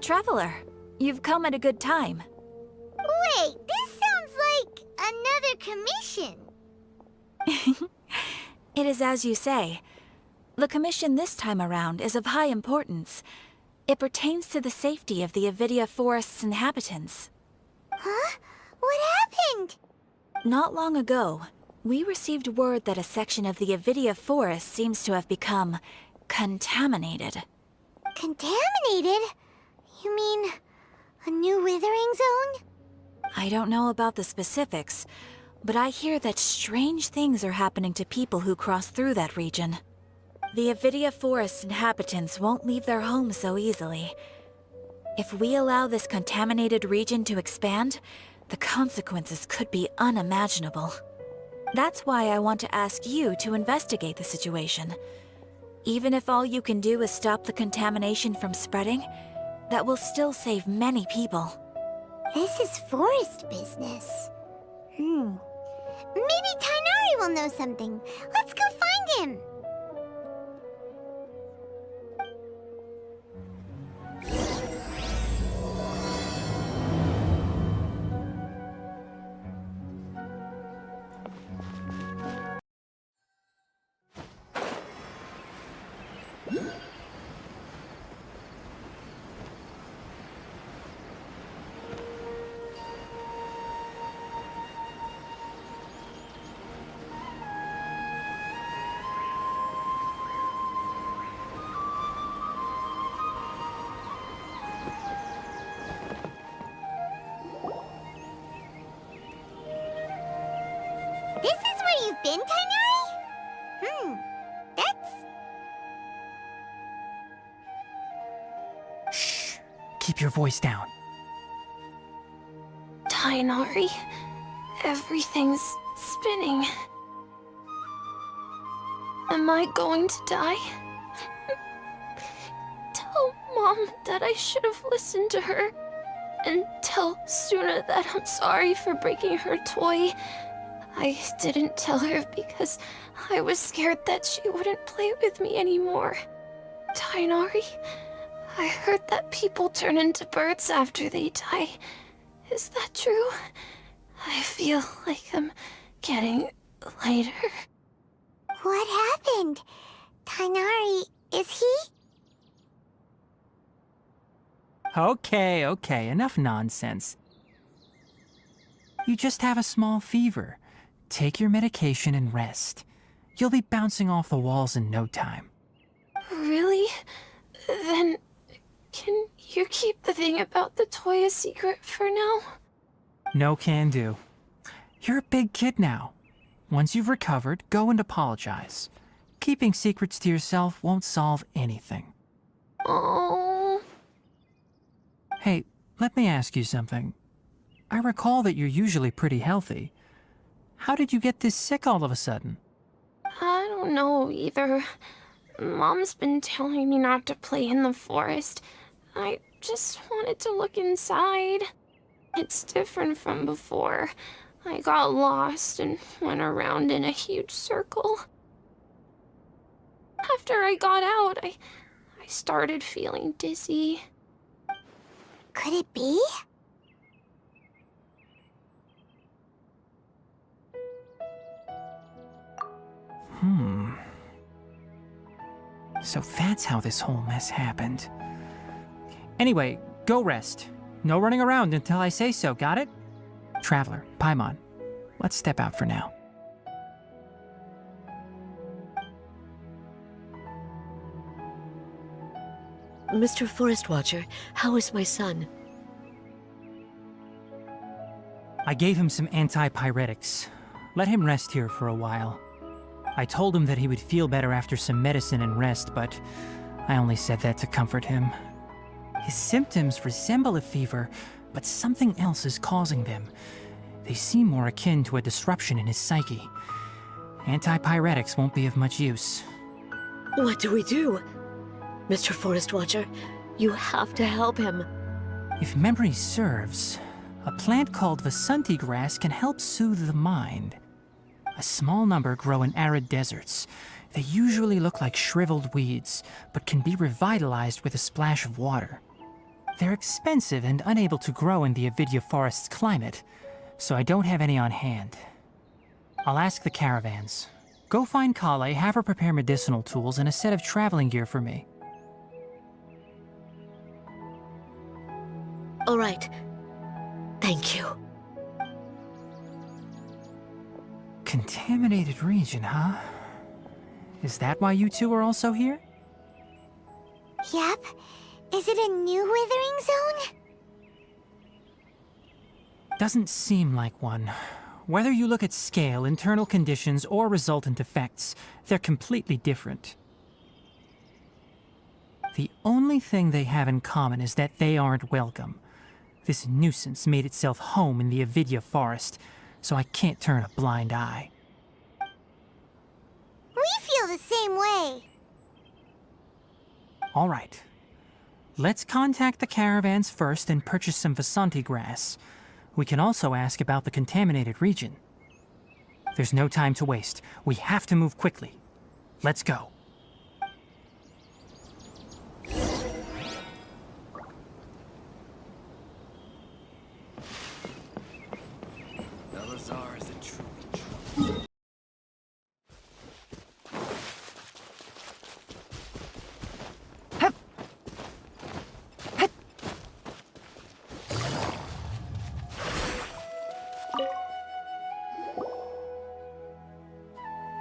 Traveler, you've come at a good time. Wait, this sounds like another commission. It is as you say. The commission this time around is of high importance. It pertains to the safety of the Avidia Forest's inhabitants. Huh? What happened? Not long ago, we received word that a section of the Avidia Forest seems to have become contaminated. Contaminated? You mean a new withering zone? I don't know about the specifics, but I hear that strange things are happening to people who cross through that region. The Avidia Forest inhabitants won't leave their homes so easily. If we allow this contaminated region to expand, the consequences could be unimaginable. That's why I want to ask you to investigate the situation. Even if all you can do is stop the contamination from spreading, that will still save many people. This is forest business. Maybe Tighnari will know something. Let's go find him. This is where you've been, Tighnari? That's... Shh! Keep your voice down. Tighnari, everything's spinning. Am I going to die? Tell Mom that I should have listened to her. And tell Suna that I'm sorry for breaking her toy. I didn't tell her because I was scared that she wouldn't play with me anymore. Tighnari, I heard that people turn into birds after they die. Is that true? I feel like I'm getting lighter. What happened? Tighnari, is he? Okay, enough nonsense. You just have a small fever. Take your medication and rest. You'll be bouncing off the walls in no time. Really? Then, can you keep the thing about the toy a secret for now? No can do. You're a big kid now. Once you've recovered, go and apologize. Keeping secrets to yourself won't solve anything. Oh. Hey, let me ask you something. I recall that you're usually pretty healthy. How did you get this sick all of a sudden? I don't know either. Mom's been telling me not to play in the forest. I just wanted to look inside. It's different from before. I got lost and went around in a huge circle. After I got out, I started feeling dizzy. Could it be? So that's how this whole mess happened. Anyway, go rest. No running around until I say so, got it? Traveler, Paimon, let's step out for now. Mr. Forest Watcher, how is my son? I gave him some antipyretics. Let him rest here for a while. I told him that he would feel better after some medicine and rest, but I only said that to comfort him. His symptoms resemble a fever, but something else is causing them. They seem more akin to a disruption in his psyche. Antipyretics won't be of much use. What do we do? Mr. Forest Watcher, you have to help him. If memory serves, a plant called Vasanti grass can help soothe the mind. A small number grow in arid deserts. They usually look like shriveled weeds, but can be revitalized with a splash of water. They're expensive and unable to grow in the Avidya Forest's climate, so I don't have any on hand. I'll ask the caravans. Go find Kale, have her prepare medicinal tools and a set of traveling gear for me. All right. Thank you. Contaminated region, huh? Is that why you two are also here? Yep. Is it a new withering zone? Doesn't seem like one. Whether you look at scale, internal conditions, or resultant effects, they're completely different. The only thing they have in common is that they aren't welcome. This nuisance made itself home in the Avidya Forest, so I can't turn a blind eye. We feel the same way. All right. Let's contact the caravans first and purchase some Vasanti grass. We can also ask about the contaminated region. There's no time to waste. We have to move quickly. Let's go. Belazar is a truly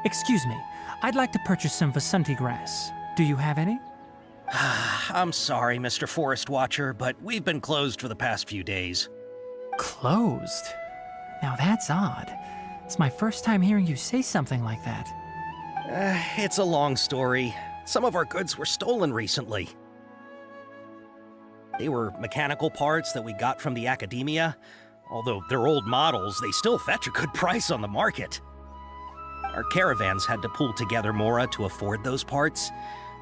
Excuse me. I'd like to purchase some Vasanti grass. Do you have any? I'm sorry, Mr. Forest Watcher, but we've been closed for the past few days. Closed? Now that's odd. It's my first time hearing you say something like that. It's a long story. Some of our goods were stolen recently. They were mechanical parts that we got from the academia. Although they're old models, they still fetch a good price on the market. Our caravans had to pool together Mora to afford those parts.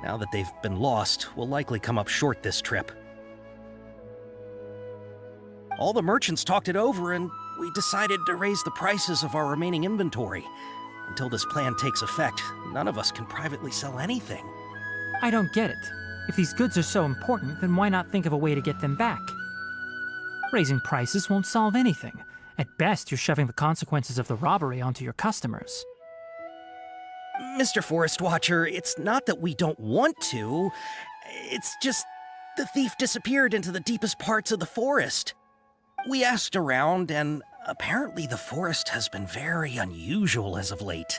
Now that they've been lost, we'll likely come up short this trip. All the merchants talked it over, and we decided to raise the prices of our remaining inventory. Until this plan takes effect, none of us can privately sell anything. I don't get it. If these goods are so important, then why not think of a way to get them back? Raising prices won't solve anything. At best, you're shoving the consequences of the robbery onto your customers. Mr. Forest Watcher, it's not that we don't want to. It's just the thief disappeared into the deepest parts of the forest. We asked around, and apparently the forest has been very unusual as of late.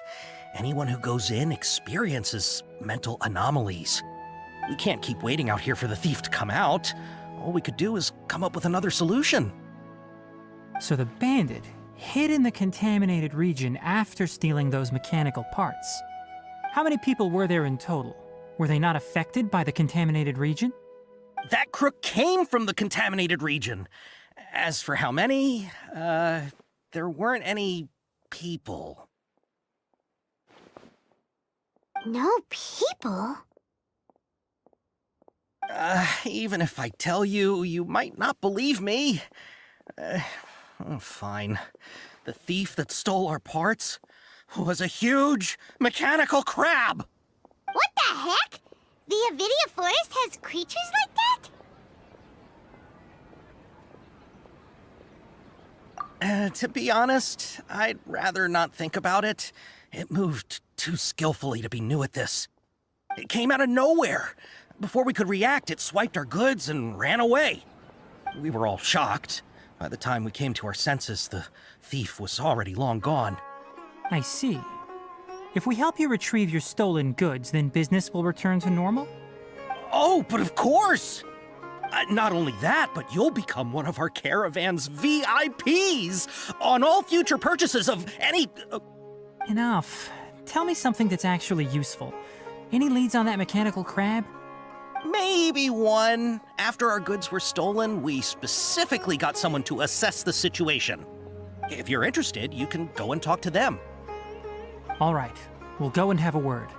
Anyone who goes in experiences mental anomalies. We can't keep waiting out here for the thief to come out. All we could do is come up with another solution. So the bandit hid in the contaminated region after stealing those mechanical parts. How many people were there in total? Were they not affected by the contaminated region? That crook came from the contaminated region. As for how many, there weren't any people. No people? Even if I tell you, you might not believe me. Fine. The thief that stole our parts was a huge mechanical crab! What the heck? The Avidya Forest has creatures like that? To be honest, I'd rather not think about it. It moved too skillfully to be new at this. It came out of nowhere. Before we could react, it swiped our goods and ran away. We were all shocked. By the time we came to our senses, the thief was already long gone. I see. If we help you retrieve your stolen goods, then business will return to normal? Oh, but of course! Not only that, but you'll become one of our caravan's VIPs on all future purchases of any... Enough. Tell me something that's actually useful. Any leads on that mechanical crab? Maybe one. After our goods were stolen, we specifically got someone to assess the situation. If you're interested, you can go and talk to them. All right. We'll go and have a word.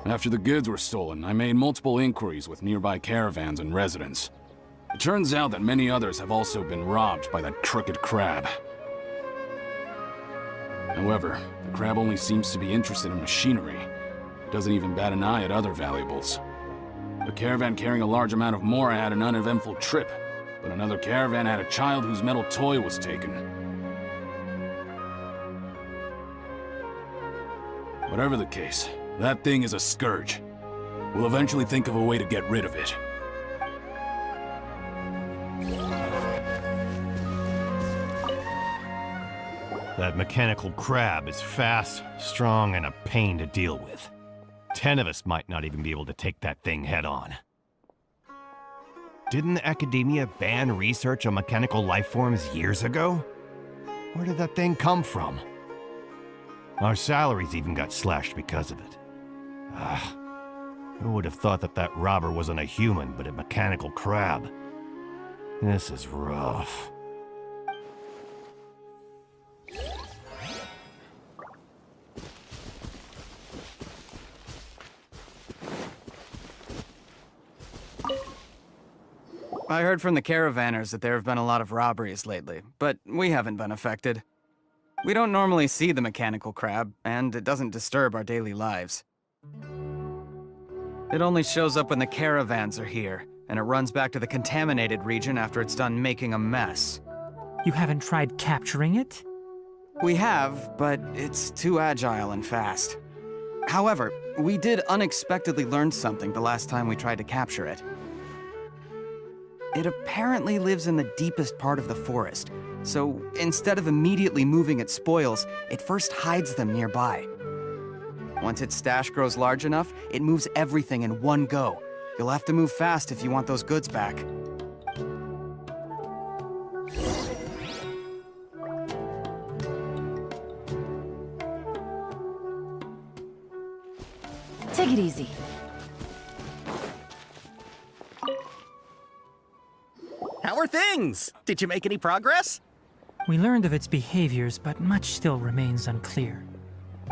After the goods were stolen, I made multiple inquiries with nearby caravans and residents. It turns out that many others have also been robbed by that crooked crab. However, the crab only seems to be interested in machinery. It doesn't even bat an eye at other valuables. A caravan carrying a large amount of mora had an uneventful trip, but another caravan had a child whose metal toy was taken. Whatever the case, that thing is a scourge. We'll eventually think of a way to get rid of it. That mechanical crab is fast, strong, and a pain to deal with. 10 of us might not even be able to take that thing head on. Didn't the academia ban research on mechanical life forms years ago? Where did that thing come from? Our salaries even got slashed because of it. Who would have thought that that robber wasn't a human, but a mechanical crab? This is rough. I heard from the caravanners that there have been a lot of robberies lately, but we haven't been affected. We don't normally see the mechanical crab, and it doesn't disturb our daily lives. It only shows up when the caravans are here, and it runs back to the contaminated region after it's done making a mess. You haven't tried capturing it? We have, but it's too agile and fast. However, we did unexpectedly learn something the last time we tried to capture it. It apparently lives in the deepest part of the forest, so instead of immediately moving its spoils, it first hides them nearby. Once its stash grows large enough, it moves everything in one go. You'll have to move fast if you want those goods back. Take it easy. How are things? Did you make any progress? We learned of its behaviors, but much still remains unclear.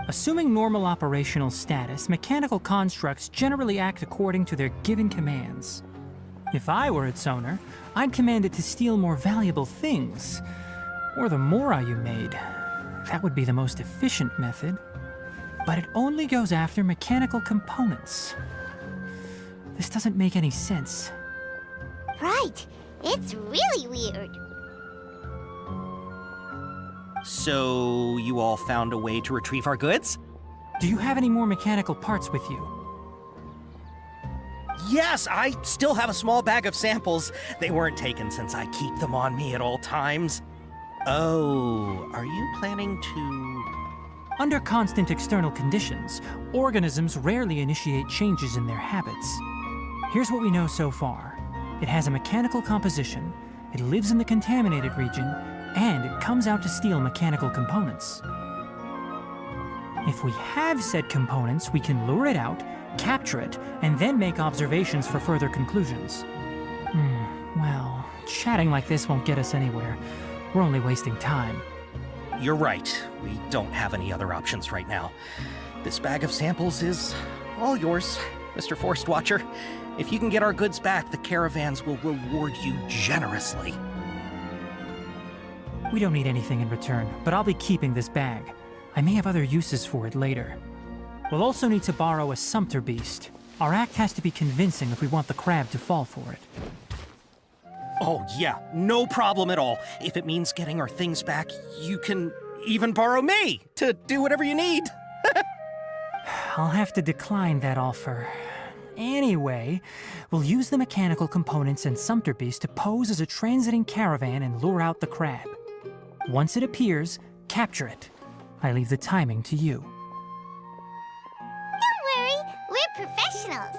Assuming normal operational status, mechanical constructs generally act according to their given commands. If I were its owner, I'd command it to steal more valuable things. Or the mora you made. That would be the most efficient method. But it only goes after mechanical components. This doesn't make any sense. Right. It's really weird. So, you all found a way to retrieve our goods? Do you have any more mechanical parts with you? Yes, I still have a small bag of samples. They weren't taken since I keep them on me at all times. Oh, are you planning to... Under constant external conditions, organisms rarely initiate changes in their habits. Here's what we know so far. It has a mechanical composition, it lives in the contaminated region, and it comes out to steal mechanical components. If we have said components, we can lure it out, capture it, and then make observations for further conclusions. Well, chatting like this won't get us anywhere. We're only wasting time. You're right. We don't have any other options right now. This bag of samples is all yours, Mr. Forest Watcher. If you can get our goods back, the caravans will reward you generously. We don't need anything in return, but I'll be keeping this bag. I may have other uses for it later. We'll also need to borrow a sumpter beast. Our act has to be convincing if we want the crab to fall for it. Oh yeah, no problem at all. If it means getting our things back, you can even borrow me to do whatever you need. I'll have to decline that offer. Anyway, we'll use the mechanical components and sumpter beast to pose as a transiting caravan and lure out the crab. Once it appears, capture it. I leave the timing to you. Don't worry, we're professionals.